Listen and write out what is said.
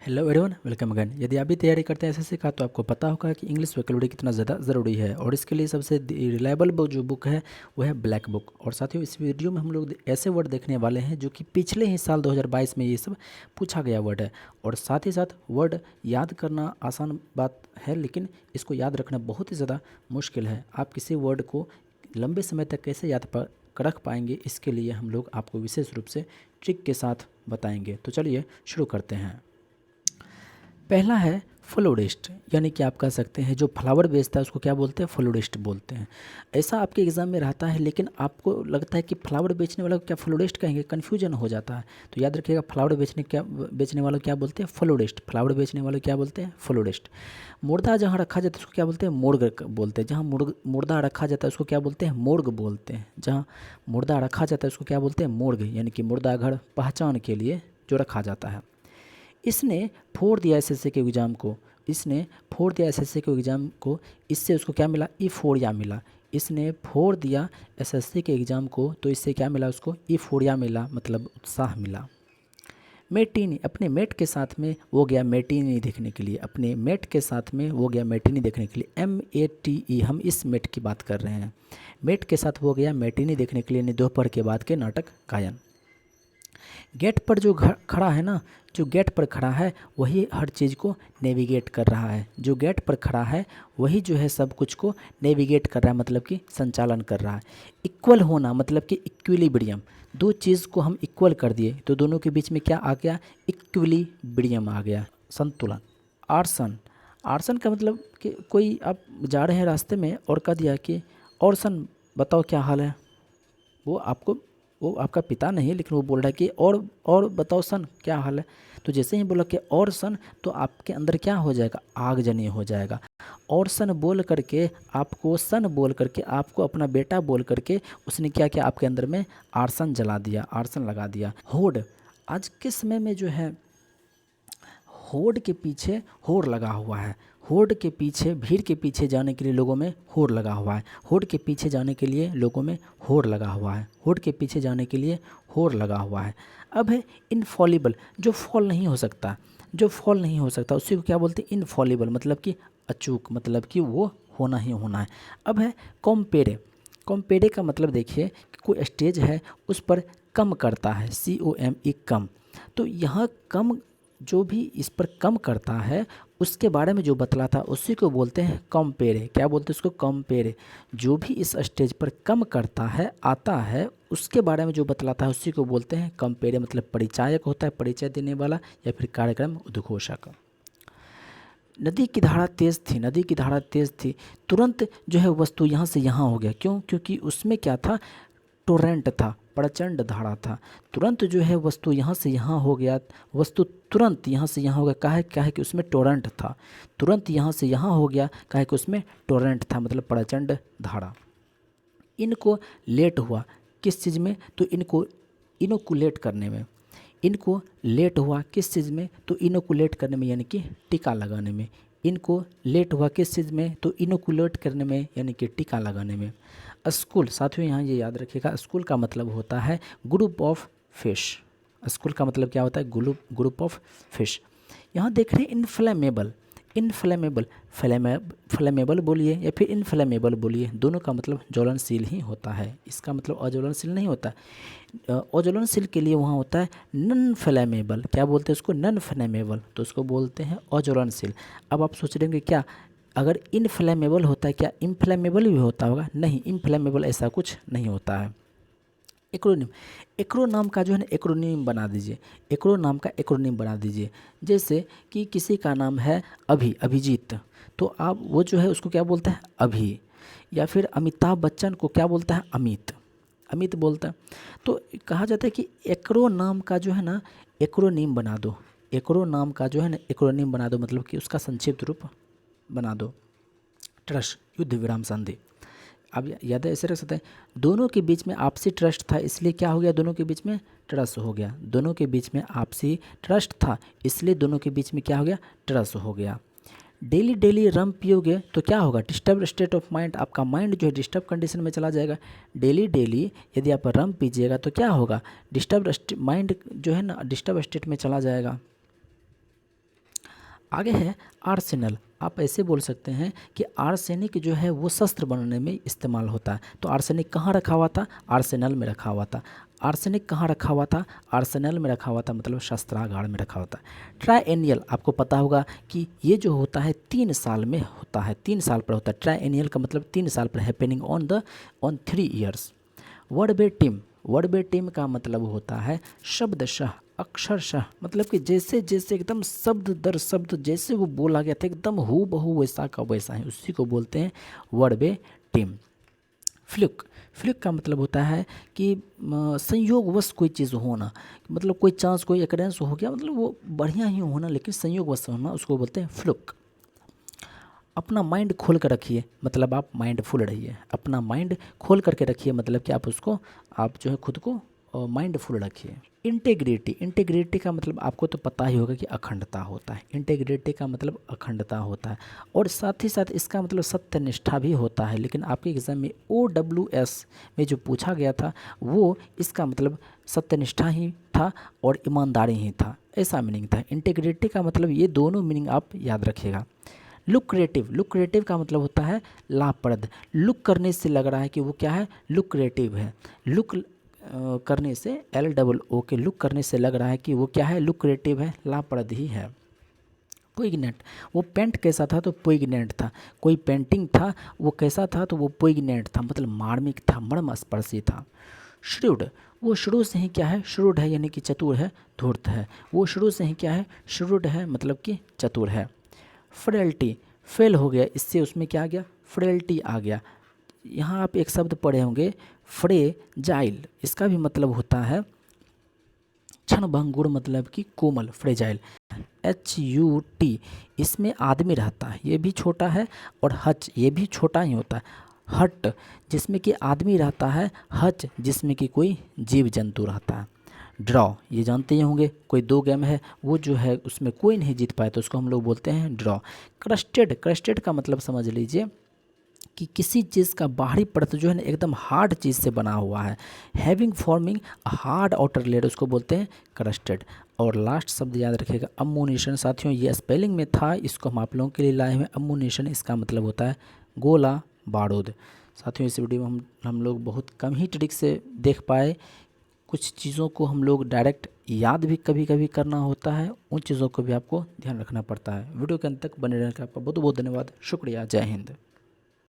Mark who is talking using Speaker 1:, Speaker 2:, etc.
Speaker 1: Hello everyone, welcome again. यदि आप भी तैयारी करते हैं एसएससी का तो आपको पता होगा कि इंग्लिश वोकैबुलरी कितना ज़्यादा ज़रूरी है, और इसके लिए सबसे रिलायबल जो बुक है वो है ब्लैक बुक। और साथियों, इस वीडियो में हम लोग ऐसे वर्ड देखने वाले हैं जो कि पिछले ही साल 2022 में ये सब पूछा गया वर्ड है। और साथ ही साथ वर्ड याद करना आसान बात है, लेकिन इसको याद रखना बहुत ही ज़्यादा मुश्किल है। आप किसी वर्ड को लंबे समय तक कैसे याद रख पाएंगे, इसके लिए हम लोग आपको विशेष रूप से ट्रिक के साथ बताएंगे। तो चलिए शुरू करते हैं। पहला है फ्लोरिस्ट, यानी कि आप कह सकते हैं जो फ्लावर बेचता है उसको क्या बोलते हैं, फ्लोरिस्ट बोलते हैं। ऐसा आपके एग्ज़ाम में रहता है, लेकिन आपको लगता है कि फ्लावर बेचने वाला को क्या फ्लोरिस्ट कहेंगे, कन्फ्यूजन हो जाता है। तो याद रखिएगा, फ्लावर बेचने वालों क्या बोलते हैं, फ्लोरिस्ट। फ्लावर बेचने वालों क्या बोलते हैं, फ्लोरिस्ट। मुर्दा जहाँ रखा जाता है उसको क्या बोलते हैं, मोर्ग बोलते हैं। जहाँ मुर्दा रखा जाता है उसको क्या बोलते हैं, मोर्ग बोलते हैं। जहाँ मुर्दा रखा जाता है उसको क्या बोलते हैं, मोर्ग, यानी कि मुर्दा घर पहचान के लिए जो रखा जाता है। इसने फोड़ दिया एसएससी के एग्ज़ाम को, इसने फोड़ दिया एसएससी के एग्ज़ाम को, इससे उसको क्या मिला, ईफोरिया मिला। इसने फोड़ दिया एसएससी के एग्ज़ाम को तो इससे क्या मिला उसको, ईफोरिया मिला, मतलब उत्साह मिला। मेटिनी, अपने मेट के साथ में वो गया मेटिनी देखने के लिए। अपने मेट के साथ में वो गया मेटिनी देखने के लिए। MATE, हम इस मेट की बात कर रहे हैं। मेट के साथ वो गया मेटिनी देखने के लिए, यानी दोपहर के बाद के नाटक गायन। गेट पर जो खड़ा है ना, जो गेट पर खड़ा है वही हर चीज़ को नेविगेट कर रहा है। जो गेट पर खड़ा है वही जो है सब कुछ को नेविगेट कर रहा है, मतलब कि संचालन कर रहा है। इक्वल होना मतलब कि इक्विलिब्रियम, दो चीज़ को हम इक्वल कर दिए तो दोनों के बीच में क्या आ गया, इक्विलिब्रियम आ गया, संतुलन। आर्सन, आर्सन का मतलब कि कोई आप जा रहे हैं रास्ते में और कह दिया कि औरसन बताओ क्या हाल है। वो आपको, वो आपका पिता नहीं, लेकिन वो बोल रहा है कि और बताओ सन क्या हाल है। तो जैसे ही बोला कि और सन, तो आपके अंदर क्या हो जाएगा, आगजनी हो जाएगा। और सन बोल करके आपको, सन बोल करके आपको अपना बेटा बोल करके उसने क्या किया, आपके अंदर में आर्सन जला दिया, आर्सन लगा दिया। होड़, आज के समय में जो है होड़ के पीछे होड़ लगा हुआ है। होड़ के पीछे, भीड़ के पीछे जाने के लिए लोगों में होड़ लगा हुआ है। होड़ के पीछे जाने के लिए लोगों में होड़ लगा हुआ है। होड़ के पीछे जाने के लिए होड़ लगा हुआ है। अब है इनफॉलिबल, जो फॉल नहीं हो सकता, जो फॉल नहीं हो सकता उसी को क्या बोलते हैं, इनफॉलिबल, मतलब कि अचूक, मतलब कि वो होना ही होना है। अब है कॉम्पेरे। कॉम्पेरे का मतलब देखिए कि कोई स्टेज है उस पर कम करता है, COME, कम। तो यहाँ कम, जो भी इस पर कम करता है उसके बारे में जो बतलाता है उसी को बोलते हैं कंपेरे। क्या बोलते हैं उसको, कंपेरे। जो भी इस स्टेज पर कम करता है, आता है, उसके बारे में जो बतलाता है उसी को बोलते हैं कंपेरे। मतलब परिचायक होता है, परिचय देने वाला, या फिर कार्यक्रम उद्घोषक। नदी की धारा तेज़ थी, नदी की धारा तेज़ थी, तुरंत जो है वस्तु यहाँ से यहाँ हो गया। क्यों, क्योंकि उसमें क्या था, टोरेंट था, प्रचंड धारा था। तुरंत जो है वस्तु यहाँ से यहाँ हो गया, वस्तु तुरंत यहाँ से यहाँ हो गया। काहे कि उसमें टोरेंट था। तुरंत यहाँ से यहाँ हो गया, काहे कि उसमें टोरेंट था, मतलब प्रचंड धारा। इनको लेट हुआ, किस चीज़ में, तो इनको इनोकुलेट करने में। इनको लेट हुआ किस चीज़ में, तो इनोकुलेट करने में, यानी कि टीका लगाने में। इनको लेट हुआ किस चीज़ में, तो इनोकुलेट करने में, यानी कि टीका लगाने में। स्कूल, साथियों यहाँ ये याद रखिएगा, स्कूल का मतलब होता है ग्रुप ऑफ फिश। स्कूल का मतलब क्या होता है, ग्रुप ऑफ फिश। यहाँ देख रहे हैं इनफ्लेमेबल, इनफ्लेमेबल, फ्लेमेबल बोलिए या फिर इनफ्लेमेबल बोलिए, दोनों का मतलब ज्वलनशील ही होता है। इसका मतलब अज्वलनशील नहीं होता। अज्वलनशील के लिए वहाँ होता है नन फ्लेमेबल। क्या बोलते हैं उसको, नन फ्लेमेबल, तो उसको बोलते हैं अज्वलनशील। अब आप सोच रहे होंगे क्या, अगर इनफ्लेमेबल होता है क्या इनफ्लेमेबल भी होता होगा, नहीं, इनफ्लेमेबल ऐसा कुछ नहीं होता है। एक्रोनिम, एक्रो नाम का जो है ना एक्रोनिम बना दीजिए, एक्रो नाम का एक्रोनिम बना दीजिए। जैसे कि किसी का नाम है अभिजीत, तो आप वो जो है उसको क्या बोलता है, अभी। या फिर अमिताभ बच्चन को क्या बोलता है, अमित, अमित बोलता है। तो कहा जाता है कि एक्रो नाम का जो है ना एक्रोनिम बना दो, एक्रो नाम का जो है ना एक्रोनिम बना दो, मतलब कि उसका संक्षिप्त रूप बना दो। ट्रस्ट, युद्ध विराम संधि। अब याद है, ऐसे रख सकते हैं, दोनों के बीच में आपसी ट्रस्ट था इसलिए क्या हो गया, दोनों के बीच में ट्रस्ट हो गया। दोनों के बीच में आपसी ट्रस्ट था इसलिए दोनों के बीच में क्या हो गया, ट्रस्ट हो गया। डेली डेली रम पियोगे तो क्या होगा, डिस्टर्ब स्टेट ऑफ माइंड, आपका माइंड जो है डिस्टर्ब कंडीशन में चला जाएगा। डेली डेली यदि आप रम पीजिएगा तो क्या होगा, डिस्टर्ब माइंड जो है ना डिस्टर्ब स्टेट में चला जाएगा। आगे है आर्सेनल। आप ऐसे बोल सकते हैं कि आर्सेनिक जो है वो शस्त्र बनाने में इस्तेमाल होता है। तो आर्सेनिक कहाँ रखा हुआ था? आर्सेनल में रखा हुआ था। आर्सेनिक कहाँ रखा हुआ था? आर्सेनल में रखा हुआ था, मतलब शस्त्रागार में रखा होता है। ट्राइएनियल, आपको पता होगा कि ये जो होता है 3 साल में होता है, 3 साल पर होता है। ट्राइएनियल का मतलब 3 साल पर, happening on 3 years. Word team, word team का मतलब होता है शब्दशः, अक्षरशः, मतलब कि जैसे जैसे एकदम शब्द दर शब्द जैसे वो बोला गया था एकदम हू बहू वैसा का वैसा है, उसी को बोलते हैं वर्ड टीम। फ्लुक, फ्लुक का मतलब होता है कि संयोगवश कोई चीज़ होना, मतलब कोई चांस, कोई एकरेंस हो गया, मतलब वो बढ़िया ही होना लेकिन संयोगवश होना, उसको बोलते हैं फ्लुक। अपना माइंड खोल कर रखिए, मतलब आप माइंडफुल रहिए। अपना माइंड खोल करके रखिए, मतलब कि आप उसको, आप जो है खुद को माइंडफुल रखिए। इंटेग्रिटी, इंटेग्रिटी का मतलब आपको तो पता ही होगा कि अखंडता होता है। इंटेग्रिटी का मतलब अखंडता होता है, और साथ ही साथ इसका मतलब सत्यनिष्ठा भी होता है। लेकिन आपके एग्ज़ाम में OWS में जो पूछा गया था वो इसका मतलब सत्यनिष्ठा ही था और ईमानदारी ही था, ऐसा मीनिंग था। इंटेग्रिटी का मतलब ये दोनों मीनिंग आप याद रखिएगा। लुक्रेटिव, लुक्रेटिव का मतलब होता है लाभप्रद। लुक करने से लग रहा है कि वो क्या है? लुक्रेटिव है। लुक करने से, LOO के लुक करने से लग रहा है कि वो क्या है? लुक्रेटिव है, लाभप्रद ही है। पोइग्नेंट, वो पेंट कैसा था? तो पोइग्नेंट था। कोई पेंटिंग था वो कैसा था? तो वो पोइग्नेंट था, मतलब मार्मिक था, मर्मस्पर्शी था। श्रूड, वो शुरू से ही क्या है? श्रूड है, यानी कि चतुर है, धूर्त है। वो शुरू से ही क्या है? श्रूड है, मतलब कि चतुर है। फ्रेल्टी, फेल हो गया, इससे उसमें क्या आ गया? फ्रेल्टी आ गया। यहाँ आप एक शब्द पढ़े होंगे फ्रेजाइल, इसका भी मतलब होता है क्षणभंगुर, मतलब कि कोमल, फ्रेजाइल। HUT, इसमें आदमी रहता है, ये भी छोटा है, और हच, ये भी छोटा ही होता है। हट, जिसमें कि आदमी रहता है, हच, जिसमें कि कोई जीव जंतु रहता है। ड्रॉ, ये जानते ही होंगे, कोई 2 गेम है वो जो है उसमें कोई नहीं जीत पाए तो उसको हम लोग बोलते हैं ड्रॉ। क्रस्टेड, क्रस्टेड का मतलब समझ लीजिए कि किसी चीज़ का बाहरी परत जो है ना एकदम हार्ड चीज़ से बना हुआ है। Having forming hard outer layer, उसको बोलते हैं क्रस्टेड। और लास्ट शब्द याद रखिएगा, अम्मुनेशन। साथियों ये स्पेलिंग में था, इसको हम आप लोगों के लिए लाए हुए। अम्मुनेशन इसका मतलब होता है गोला बारूद। साथियों इस वीडियो में हम लोग बहुत कम ही ट्रिक से देख पाए, कुछ चीज़ों को हम लोग डायरेक्ट याद भी कभी कभी करना होता है, उन चीज़ों को भी आपको ध्यान रखना पड़ता है। वीडियो के अंत तक बने रहने का आपका बहुत बहुत धन्यवाद, शुक्रिया, जय हिंद।